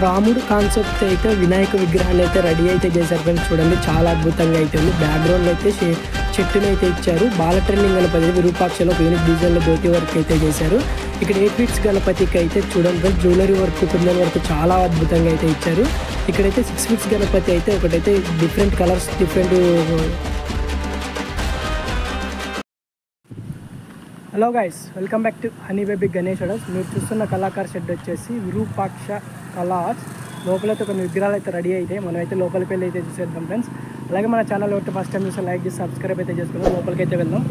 రాముడు కాన్సెప్ట్ అయితే వినాయక విగ్రహాన్ని అయితే రెడీ అయితే చేశారు ఫ్రెండ్స్. చూడండి చాలా అద్భుతంగా అయితే ఉంది. బ్యాక్గ్రౌండ్లో అయితే చెట్టుని అయితే ఇచ్చారు. బాల ట్రెండింగ్ గణపతి విరూపాక్షలో ఒక యూనిక్ డిజైన్లో ధోతి వర్క్ అయితే చేశారు. ఇక్కడ 8 ఫీట్స్ గణపతికి అయితే చూడండి friends jewellery work kundan work చాలా అద్భుతంగా అయితే ఇచ్చారు. ఇక్కడైతే 6 ఫీట్స్ గణపతి అయితే ఒకటైతే different colours different. Hello guys, welcome back to honey baby Ganesh arts. మీరు చూస్తున్న కళాకార్ షెడ్ వచ్చేసి విరూపాక్ష కళాస్. లోపలైతే కొన్ని విగ్రహాలు అయితే రెడీ అయితే మనమైతే లోపలికి వెళ్ళి అయితే చూసేద్దాం ఫ్రెండ్స్. అలాగే మన ఛానల్ ఒకటి ఫస్ట్ టైం చూస్తే లైక్ చేసి సబ్స్క్రైబ్ అయితే చేసుకున్నాం. లోపలికి అయితే వెళ్దాం.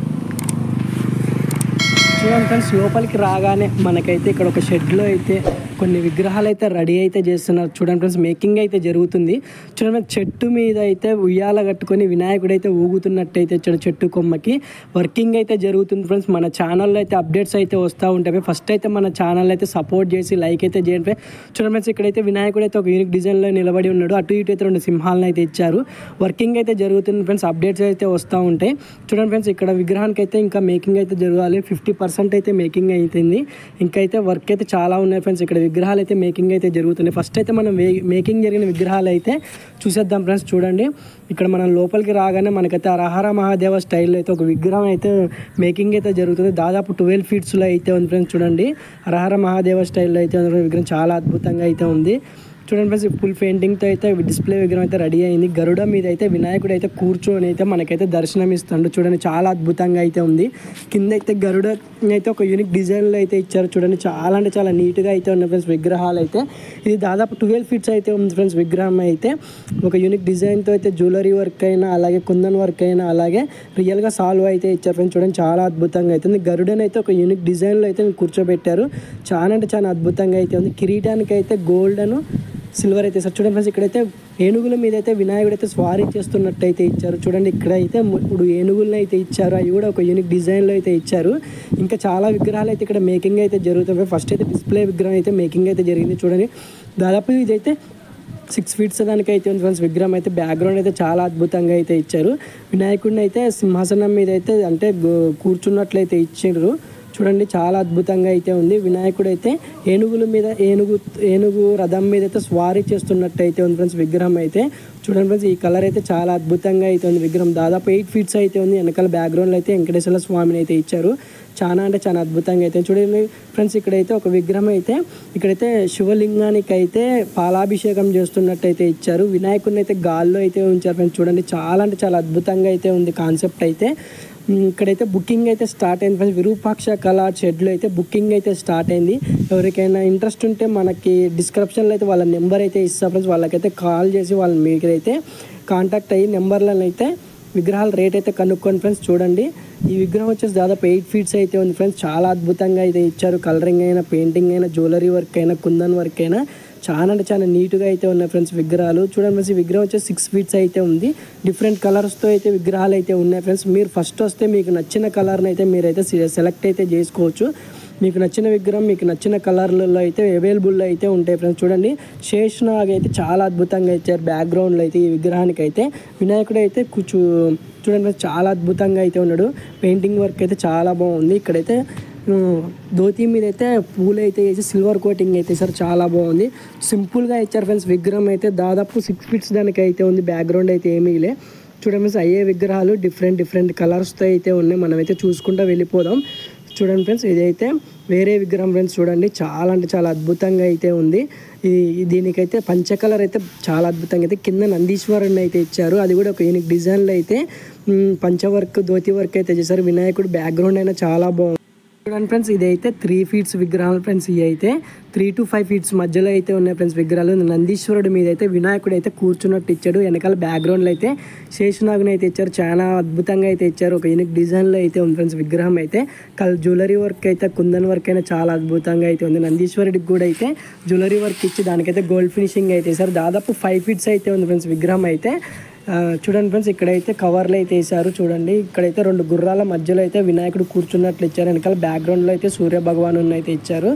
చూడండి ఫ్రెండ్స్, లోపలికి రాగానే మనకైతే ఇక్కడ ఒక షెడ్లో అయితే కొన్ని విగ్రహాలు అయితే రెడీ అయితే చేస్తున్నారు. చూడండి ఫ్రెండ్స్, మేకింగ్ అయితే జరుగుతుంది. చూడండి, చెట్టు మీద అయితే ఉయ్యాల కట్టుకొని వినాయకుడు అయితే ఊగుతున్నట్టయితే చెట్టు కొమ్మకి వర్కింగ్ అయితే జరుగుతుంది ఫ్రెండ్స్. మన ఛానల్లో అయితే అప్డేట్స్ అయితే వస్తూ ఉంటాయి. ఫస్ట్ అయితే మన ఛానల్ అయితే సపోర్ట్ చేసి లైక్ అయితే చేయండి. చూడండి ఫ్రెండ్స్, ఇక్కడైతే వినాయకుడు అయితే ఒక యూనిక్ డిజైన్లో నిలబడి ఉన్నాడు. అటు ఇటు అయితే 2 సింహాలను అయితే ఇచ్చారు. వర్కింగ్ అయితే జరుగుతుంది ఫ్రెండ్స్. అప్డేట్స్ అయితే వస్తూ ఉంటాయి. చూడండి ఫ్రెండ్స్, ఇక్కడ విగ్రహానికి అయితే ఇంకా మేకింగ్ అయితే జరగాలి. 50% అయితే మేకింగ్ అవుతుంది. ఇంకా అయితే వర్క్ అయితే చాలా ఉన్నాయి ఫ్రెండ్స్. ఇక్కడ విగ్రహాలు అయితే మేకింగ్ అయితే జరుగుతున్నాయి. ఫస్ట్ అయితే మనం మేకింగ్ జరిగిన విగ్రహాలు అయితే చూసేద్దాం ఫ్రెండ్స్. చూడండి, ఇక్కడ మనం లోపలికి రాగానే మనకైతే హరహర మహాదేవ స్టైల్లో అయితే ఒక విగ్రహం అయితే మేకింగ్ అయితే జరుగుతుంది. దాదాపు 12 ఫీట్స్లో అయితే ఉంది ఫ్రెండ్స్. చూడండి, హరహర మహాదేవ స్టైల్లో అయితే విగ్రహం చాలా అద్భుతంగా అయితే ఉంది. చూడండి ఫ్రెండ్స్, ఫుల్ పెయింటింగ్తో అయితే డిస్ప్లే విగ్రహం అయితే రెడీ అయింది. గరుడ మీద అయితే వినాయకుడు అయితే కూర్చొని అయితే మనకైతే దర్శనం ఇస్తాడు. చూడండి, చాలా అద్భుతంగా అయితే ఉంది. కింద అయితే గరుడ అయితే ఒక యూనిక్ డిజైన్లో అయితే ఇచ్చారు. చూడండి, చాలా అంటే చాలా నీట్గా అయితే ఉన్నాయి ఫ్రెండ్స్ విగ్రహాలు అయితే. ఇది దాదాపు 12 ఫీట్స్ అయితే ఉంది ఫ్రెండ్స్. విగ్రహం అయితే ఒక యూనిక్ డిజైన్తో అయితే జ్యువెలరీ వర్క్ అయినా అలాగే కుందన్ వర్క్ అయినా అలాగే రియల్గా సాల్వ్ అయితే ఇచ్చారు ఫ్రెండ్స్. చూడండి, చాలా అద్భుతంగా అయితే ఉంది. గరుడని అయితే ఒక యూనిక్ డిజైన్లో అయితే కూర్చోబెట్టారు. చాలా అంటే చాలా అద్భుతంగా అయితే ఉంది. కిరీటానికి అయితే గోల్డెన్ సిల్వర్ అయితే సార్. చూడండి ఫ్రెండ్స్, ఇక్కడైతే ఏనుగుల మీద అయితే వినాయకుడు అయితే స్వారీ చేస్తున్నట్టు అయితే ఇచ్చారు. చూడండి, ఇక్కడైతే 3 ఏనుగులను అయితే ఇచ్చారు. అవి కూడా ఒక యూనిక్ డిజైన్లో అయితే ఇచ్చారు. ఇంకా చాలా విగ్రహాలు అయితే ఇక్కడ మేకింగ్ అయితే జరుగుతుంది. ఫస్ట్ అయితే డిస్ప్లే విగ్రహం అయితే మేకింగ్ అయితే జరిగింది. చూడండి, దాదాపు ఇదైతే 6 ఫీట్స్ దానికి అయితే ఉంది ఫ్రెండ్స్. విగ్రహం అయితే బ్యాక్గ్రౌండ్ అయితే చాలా అద్భుతంగా అయితే ఇచ్చారు. వినాయకుడిని అయితే సింహాసనం మీద అయితే అంటే కూర్చున్నట్లయితే ఇచ్చారు. చూడండి, చాలా అద్భుతంగా అయితే ఉంది. వినాయకుడు అయితే ఏనుగుల మీద ఏనుగు రథం మీద అయితే స్వారీ చేస్తున్నట్టు అయితే ఉంది ఫ్రెండ్స్ విగ్రహం అయితే. చూడండి ఫ్రెండ్స్, ఈ కలర్ అయితే చాలా అద్భుతంగా అయితే ఉంది. విగ్రహం దాదాపు 8 ఫీట్స్ అయితే ఉంది. వెనకాల బ్యాక్గ్రౌండ్లో అయితే వెంకటేశ్వర స్వామిని అయితే ఇచ్చారు. చాలా అంటే చాలా అద్భుతంగా అయితే చూడండి ఫ్రెండ్స్. ఇక్కడైతే ఒక విగ్రహం అయితే ఇక్కడైతే శివలింగానికి అయితే పాలాభిషేకం చేస్తున్నట్టు అయితే ఇచ్చారు. వినాయకుడిని అయితే గాల్లో అయితే ఉంచారు ఫ్రెండ్స్. చూడండి, చాలా అంటే చాలా అద్భుతంగా అయితే ఉంది కాన్సెప్ట్ అయితే. ఇక్కడైతే బుకింగ్ అయితే స్టార్ట్ అయింది ఫ్రెండ్స్. విరూపాక్ష కళా షెడ్లో అయితే బుకింగ్ అయితే స్టార్ట్ అయింది. ఎవరికైనా ఇంట్రెస్ట్ ఉంటే మనకి డిస్క్రిప్షన్లో అయితే వాళ్ళ నెంబర్ అయితే ఇస్తాం ఫ్రెండ్స్. వాళ్ళకైతే కాల్ చేసి వాళ్ళ మీకైతే కాంటాక్ట్ అయ్యి నెంబర్లను అయితే విగ్రహాల రేట్ అయితే కనుక్కోండి ఫ్రెండ్స్. చూడండి, ఈ విగ్రహం వచ్చేసి దాదాపు 8 ఫీట్స్ అయితే ఉంది ఫ్రెండ్స్. చాలా అద్భుతంగా అయితే ఇచ్చారు. కలరింగ్ అయినా పెయింటింగ్ అయినా జ్యువెలరీ వర్క్ అయినా కుందన్ వర్క్ అయినా చాలా అంటే చాలా నీట్గా అయితే ఉన్నాయి ఫ్రెండ్స్ విగ్రహాలు. చూడండి ఫ్రెండ్స్, ఈ విగ్రహం వచ్చేసి 6 ఫీట్స్ అయితే ఉంది. డిఫరెంట్ కలర్స్తో అయితే విగ్రహాలు అయితే ఉన్నాయి ఫ్రెండ్స్. మీరు ఫస్ట్ వస్తే మీకు నచ్చిన కలర్ని అయితే మీరైతే సెలెక్ట్ అయితే చేసుకోవచ్చు. మీకు నచ్చిన విగ్రహం మీకు నచ్చిన కలర్లలో అయితే అవైలబుల్లో అయితే ఉంటాయి ఫ్రెండ్స్. చూడండి, శేషనాగ్ అయితే చాలా అద్భుతంగా ఇచ్చారు. బ్యాక్గ్రౌండ్లో అయితే ఈ విగ్రహానికి అయితే వినాయకుడు అయితే చూడండి చాలా అద్భుతంగా అయితే ఉన్నాడు. పెయింటింగ్ వర్క్ అయితే చాలా బాగుంది. ఇక్కడైతే ధోతి మీద అయితే పూలు అయితే వేసి సిల్వర్ కోటింగ్ అయితే సార్ చాలా బాగుంది. సింపుల్గా ఇచ్చారు ఫ్రెండ్స్. విగ్రహం అయితే దాదాపు 6 ఫీట్స్ దానికి అయితే ఉంది. బ్యాక్గ్రౌండ్ అయితే ఏమీ లే. చూడండి ఫ్రెండ్స్, అయ్యే విగ్రహాలు డిఫరెంట్ కలర్స్తో అయితే ఉన్నాయి. మనమైతే చూసుకుంటూ వెళ్ళిపోదాం. చూడండి ఫ్రెండ్స్, ఇదైతే వేరే విగ్రహం ఫ్రెండ్స్. చూడండి, చాలా అంటే చాలా అద్భుతంగా అయితే ఉంది. దీనికైతే పంచ కలర్ అయితే చాలా అద్భుతంగా అయితే కింద నందీశ్వరుని అయితే ఇచ్చారు. అది కూడా ఒక యూనిక్ డిజైన్లో అయితే పంచ వర్క్ ధోతి వర్క్ అయితే చేశారు. వినాయకుడు బ్యాక్గ్రౌండ్ అయినా చాలా బాగుంది. చూడండి ఫ్రెండ్స్, ఇదైతే 3 ఫీట్స్ విగ్రహాలు ఫ్రెండ్స్. ఇవి అయితే 3 to 5 ఫీట్స్ మధ్యలో అయితే ఉన్నాయి ఫ్రెండ్స్ విగ్రహాలు. నందీశ్వరుడు మీద అయితే వినాయకుడు అయితే కూర్చున్నట్టు ఇచ్చాడు. వెనకాల బ్యాక్గ్రౌండ్లో అయితే శేషనాగుని అయితే ఇచ్చారు. చాలా అద్భుతంగా అయితే ఇచ్చారు. ఒక యూనిక్ డిజైన్లో అయితే ఉంది ఫ్రెండ్స్ విగ్రహం అయితే. జ్యువెలరీ వర్క్ అయితే కుందన్ వర్క్ అయినా చాలా అద్భుతంగా అయితే ఉంది. నందీశ్వరుడికి కూడా అయితే జ్యువెలరీ వర్క్ ఇచ్చి దానికైతే గోల్డ్ ఫినిషింగ్ అయితే సార్. దాదాపు 5 ఫీట్స్ అయితే ఉంది ఫ్రెండ్స్ విగ్రహం అయితే. చూడండి ఫ్రెండ్స్, ఇక్కడైతే కవర్లు అయితే వేసారు. చూడండి, ఇక్కడైతే 2 గుర్రాల మధ్యలో అయితే వినాయకుడు కూర్చున్నట్లు ఇచ్చారు. వెనకాల బ్యాక్గ్రౌండ్లో అయితే సూర్య భగవాను అయితే ఇచ్చారు.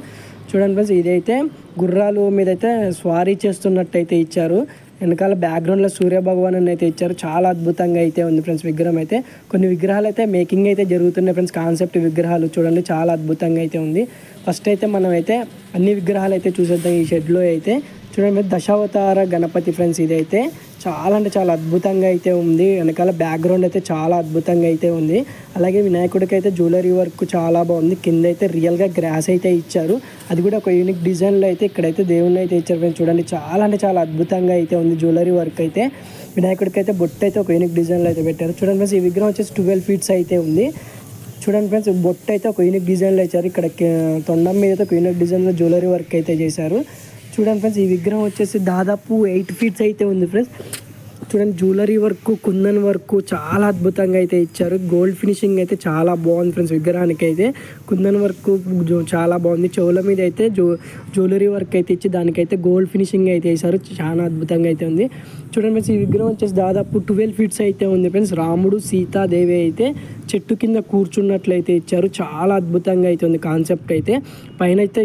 చూడండి ఫ్రెండ్స్, ఇదైతే గుర్రాలు మీద అయితే స్వారీ చేస్తున్నట్టు అయితే ఇచ్చారు. వెనకాల బ్యాక్గ్రౌండ్లో సూర్య భగవాను అయితే ఇచ్చారు. చాలా అద్భుతంగా అయితే ఉంది ఫ్రెండ్స్ విగ్రహం అయితే. కొన్ని విగ్రహాలు అయితే మేకింగ్ అయితే జరుగుతున్నాయి ఫ్రెండ్స్. కాన్సెప్ట్ విగ్రహాలు చూడండి, చాలా అద్భుతంగా అయితే ఉంది. ఫస్ట్ అయితే మనం అయితే అన్ని విగ్రహాలు అయితే చూసేద్దాం ఈ షెడ్లో అయితే. చూడండి దశావతార గణపతి ఫ్రెండ్స్, ఇదైతే చాలా అంటే చాలా అద్భుతంగా అయితే ఉంది. వెనకాల బ్యాక్గ్రౌండ్ అయితే చాలా అద్భుతంగా అయితే ఉంది. అలాగే వినాయకుడికి అయితే జ్యువెలరీ వర్క్ చాలా బాగుంది. కింద అయితే రియల్గా గ్రాస్ అయితే ఇచ్చారు, అది కూడా ఒక యూనిక్ డిజైన్లో అయితే ఇక్కడైతే దేవుణ్ణి అయితే ఇచ్చారు ఫ్రెండ్స్. చూడండి చాలా అంటే చాలా అద్భుతంగా అయితే ఉంది జ్యువెలరీ వర్క్ అయితే. వినాయకుడికి అయితే బొట్టు అయితే ఒక యూనిక్ డిజైన్లో అయితే పెట్టారు. చూడండి ఫ్రెండ్స్, ఈ విగ్రహం వచ్చేసి 12 ఫీట్స్ అయితే ఉంది. చూడండి ఫ్రెండ్స్, బొట్టు అయితే ఒక యూనిక్ డిజైన్లో ఇచ్చారు. ఇక్కడ తొండం మీద అయితే ఒక యూనిక్ డిజైన్లో జ్యువెలరీ వర్క్ అయితే చేశారు. చూడండి ఫ్రెండ్స్, ఈ విగ్రహం వచ్చేసి దాదాపు 8 ఫీట్స్ అయితే ఉంది ఫ్రెండ్స్. చూడండి జ్యువెలరీ వర్క్, కుందన్ వర్క్ చాలా అద్భుతంగా అయితే ఇచ్చారు. గోల్డ్ ఫినిషింగ్ అయితే చాలా బాగుంది ఫ్రెండ్స్. విగ్రహానికి అయితే కుందన్ వర్క్ చాలా బాగుంది. చెవుల మీద అయితే జ్యువెలరీ వర్క్ అయితే ఇచ్చి దానికైతే గోల్డ్ ఫినిషింగ్ అయితే వేశారు. చాలా అద్భుతంగా అయితే ఉంది. చూడండి ఫ్రెండ్స్, ఈ విగ్రహం వచ్చేసి దాదాపు 12 ఫీట్స్ అయితే ఉంది ఫ్రెండ్స్. రాముడు సీతాదేవి అయితే చెట్టు కింద కూర్చున్నట్లయితే ఇచ్చారు. చాలా అద్భుతంగా అయితే ఉంది కాన్సెప్ట్ అయితే. పైన అయితే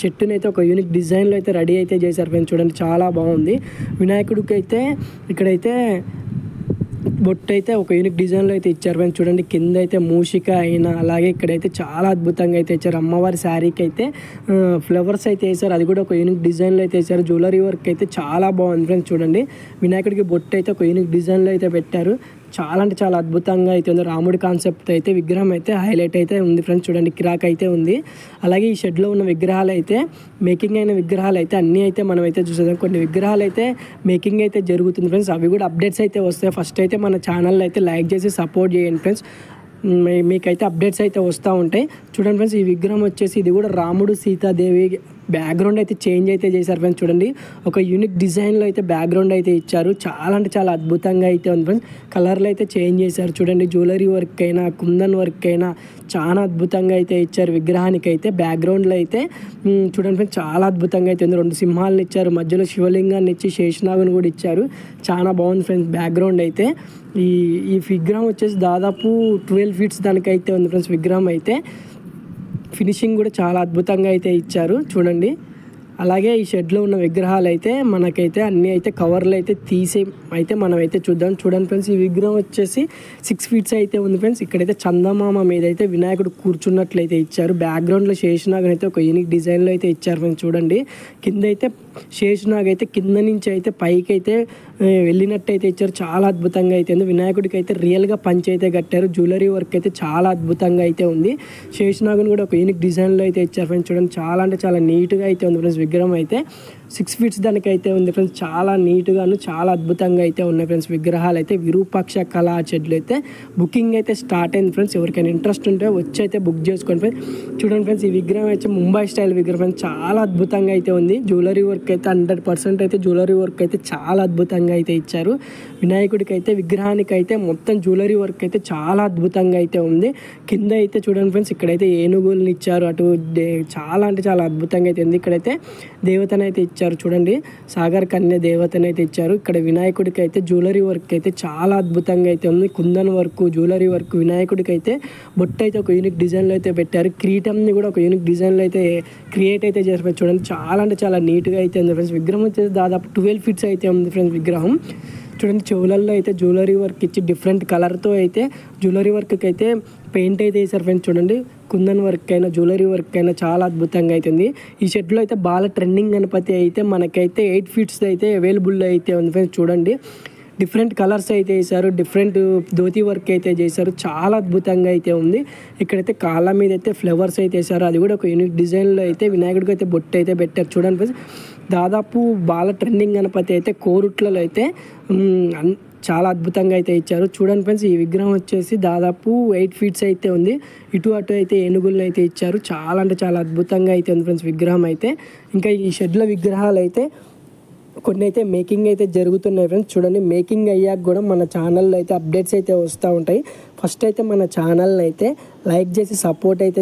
చెట్టునైతే ఒక యూనిక్ డిజైన్లో అయితే రెడీ అయితే చేశారు ఫ్రెండ్స్. చూడండి చాలా బాగుంది. వినాయకుడికి అయితే ఇక్కడైతే బొట్టు అయితే ఒక యూనిక్ డిజైన్లో అయితే ఇచ్చారు ఫ్రెండ్స్. చూడండి కింద అయితే మూషిక అయినా, అలాగే ఇక్కడైతే చాలా అద్భుతంగా అయితే ఇచ్చారు. అమ్మవారి శారీకి అయితే ఫ్లవర్స్ అయితే వేసారు, అది కూడా ఒక యూనిక్ డిజైన్లో అయితే వేసారు. జ్యువెలరీ వర్క్ అయితే చాలా బాగుంది ఫ్రెండ్స్. చూడండి వినాయకుడికి బొట్టు అయితే ఒక యూనిక్ డిజైన్లో అయితే పెట్టారు. చాలా అంటే చాలా అద్భుతంగా అయితే ఉంది. రాముడి కాన్సెప్ట్ అయితే విగ్రహం అయితే హైలైట్ అయితే ఉంది ఫ్రెండ్స్. చూడండి కిరాక్ అయితే ఉంది. అలాగే ఈ షెడ్లో ఉన్న విగ్రహాలు అయితే మేకింగ్ అయిన విగ్రహాలు అయితే అన్నీ అయితే మనం అయితే చూసేద్దాం. కొన్ని విగ్రహాలు అయితే మేకింగ్ అయితే జరుగుతుంది ఫ్రెండ్స్, అవి కూడా అప్డేట్స్ అయితే వస్తాయి. ఫస్ట్ అయితే మన ఛానల్ అయితే లైక్ చేసి సపోర్ట్ చేయండి ఫ్రెండ్స్, మీకైతే అప్డేట్స్ అయితే వస్తూ ఉంటాయి. చూడండి ఫ్రెండ్స్, ఈ విగ్రహం వచ్చేసి ఇది కూడా రాముడు సీతాదేవి బ్యాక్గ్రౌండ్ అయితే చేంజ్ అయితే చేశారు ఫ్రెండ్స్. చూడండి ఒక యూనిక్ డిజైన్లో అయితే బ్యాక్గ్రౌండ్ అయితే ఇచ్చారు. చాలా అంటే చాలా అద్భుతంగా అయితే ఉంది ఫ్రెండ్స్. కలర్లు అయితే చేంజ్ చేశారు. చూడండి జ్యువెలరీ వర్క్ అయినా, కుందన్ వర్క్ అయినా చాలా అద్భుతంగా అయితే ఇచ్చారు విగ్రహానికి అయితే. బ్యాక్గ్రౌండ్లో అయితే చూడండి ఫ్రెండ్స్, చాలా అద్భుతంగా అయితే ఉంది. 2 సింహాలను ఇచ్చారు, మధ్యలో శివలింగాన్ని ఇచ్చి శేషనాగుని కూడా ఇచ్చారు. చాలా బాగుంది ఫ్రెండ్స్ బ్యాక్గ్రౌండ్ అయితే. ఈ విగ్రహం వచ్చేసి దాదాపు 12 ఫీట్స్ దానికైతే ఉంది ఫ్రెండ్స్. విగ్రహం అయితే ఫినిషింగ్ కూడా చాలా అద్భుతంగా అయితే ఇచ్చారు. చూడండి అలాగే ఈ షెడ్లో ఉన్న విగ్రహాలు అయితే మనకైతే అన్నీ అయితే కవర్లు అయితే తీసి అయితే మనం అయితే చూద్దాం. చూడండి ఫ్రెండ్స్, ఈ విగ్రహం వచ్చేసి 6 ఫీట్స్ అయితే ఉంది ఫ్రెండ్స్. ఇక్కడైతే చందమామ మీద అయితే వినాయకుడు కూర్చున్నట్లయితే ఇచ్చారు. బ్యాక్గ్రౌండ్లో శేషనాగ్ అయితే ఒక యూనిక్ డిజైన్లో అయితే ఇచ్చారు ఫ్రెండ్స్. చూడండి కింద అయితే శేషనాగ్ అయితే కింద నుంచి అయితే పైకి అయితే వెళ్ళినట్టు అయితే ఇచ్చారు. చాలా అద్భుతంగా అయితే ఉంది. వినాయకుడికి అయితే రియల్గా పంచి అయితే కట్టారు. జ్యువెలరీ వర్క్ అయితే చాలా అద్భుతంగా అయితే ఉంది. శేషనాగుని కూడా ఒక యూనిక్ డిజైన్లో అయితే ఇచ్చారు ఫ్రెండ్స్. చూడండి చాలా అంటే చాలా నీట్గా అయితే ఉంది ఫ్రెండ్స్. విగ్రహం అయితే 6 ఫీట్స్ దానికైతే ఉంది ఫ్రెండ్స్. చాలా నీట్గాను చాలా అద్భుతంగా అయితే ఉన్నాయి ఫ్రెండ్స్. విగ్రహాలు అయితే విరూపాక్ష కళా చెట్లు అయితే బుకింగ్ అయితే స్టార్ట్ అయింది ఫ్రెండ్స్. ఎవరికైనా ఇంట్రెస్ట్ ఉంటే వచ్చి అయితే బుక్ చేసుకోండి ఫ్రెండ్స్. చూడండి ఫ్రెండ్స్, ఈ విగ్రహం అయితే ముంబై స్టైల్ విగ్రహం ఫ్రెండ్స్. చాలా అద్భుతంగా అయితే ఉంది. జ్యువెలరీ వర్క్ అయితే 100% అయితే జ్యువెలరీ వర్క్ అయితే చాలా అద్భుతంగా అయితే ఇచ్చారు. వినాయకుడికి అయితే విగ్రహానికి అయితే మొత్తం జ్యువెలరీ వర్క్ అయితే చాలా అద్భుతంగా అయితే ఉంది. కింద అయితే చూడండి ఫ్రెండ్స్, ఇక్కడైతే ఏనుగుల్ని ఇచ్చారు. అటు చాలా అంటే చాలా అద్భుతంగా అయితే ఉంది. ఇక్కడైతే దేవతనైతే ఇచ్చారు. చూడండి సాగర్ కన్య దేవతనైతే ఇచ్చారు. ఇక్కడ వినాయకుడికి అయితే జ్యువెలరీ వర్క్ అయితే చాలా అద్భుతంగా అయితే ఉంది. Kundan work, jewellery work. వినాయకుడికి అయితే బొట్టు అయితే ఒక యూనిక్ డిజైన్లో అయితే పెట్టారు. కిరీటంని కూడా ఒక యూనిక్ డిజైన్లో అయితే క్రియేట్ అయితే చేశారు. చూడండి చాలా అంటే చాలా నీట్గా అయితే ఉంది ఫ్రెండ్స్. విగ్రహం వచ్చేసి దాదాపు 12 ఫీట్స్ అయితే ఉంది ఫ్రెండ్స్ విగ్రహం. చూడండి చెవులల్లో అయితే జ్యువెలరీ వర్క్ ఇచ్చి డిఫరెంట్ కలర్తో అయితే జ్యువెలరీ వర్క్కి అయితే పెయింట్ అయితే వేసారు ఫ్రెండ్స్. చూడండి కుందన్ వర్క్ అయినా జ్యువెలరీ వర్క్ అయినా చాలా అద్భుతంగా అవుతుంది. ఈ షెడ్లో అయితే బాగా ట్రెండింగ్ గణపతి అయితే మనకైతే 8 ఫీట్స్ అయితే అవైలబుల్ అయితే ఉంది ఫ్రెండ్స్. చూడండి డిఫరెంట్ కలర్స్ అయితే వేసారు, డిఫరెంట్ ధోతి వర్క్ అయితే చేశారు. చాలా అద్భుతంగా అయితే ఉంది. ఇక్కడైతే కాళ్ళ మీద అయితే ఫ్లవర్స్ అయితే వేసారు, అది కూడా ఒక యూనిక్ డిజైన్లో అయితే వినాయకుడికి అయితే బొట్టు అయితే పెట్టారు. చూడండి ఫ్రెండ్స్, దాదాపు బాగా ట్రెండింగ్ గణపతి అయితే కోరుట్లలో అయితే చాలా అద్భుతంగా అయితే ఇచ్చారు. చూడండి ఫ్రెండ్స్, ఈ విగ్రహం వచ్చేసి దాదాపు 8 ఫీట్స్ అయితే ఉంది. ఇటు అటు అయితే ఏనుగులను అయితే ఇచ్చారు. చాలా అంటే చాలా అద్భుతంగా అయితే ఉంది ఫ్రెండ్స్ విగ్రహం అయితే. ఇంకా ఈ షెడ్ల విగ్రహాలు అయితే కొన్ని అయితే మేకింగ్ అయితే జరుగుతున్నాయి ఫ్రెండ్స్. చూడండి మేకింగ్ అయ్యాక కూడా మన ఛానల్లో అయితే అప్డేట్స్ అయితే వస్తూ ఉంటాయి. ఫస్ట్ అయితే మన ఛానల్ని అయితే లైక్ చేసి సపోర్ట్ అయితే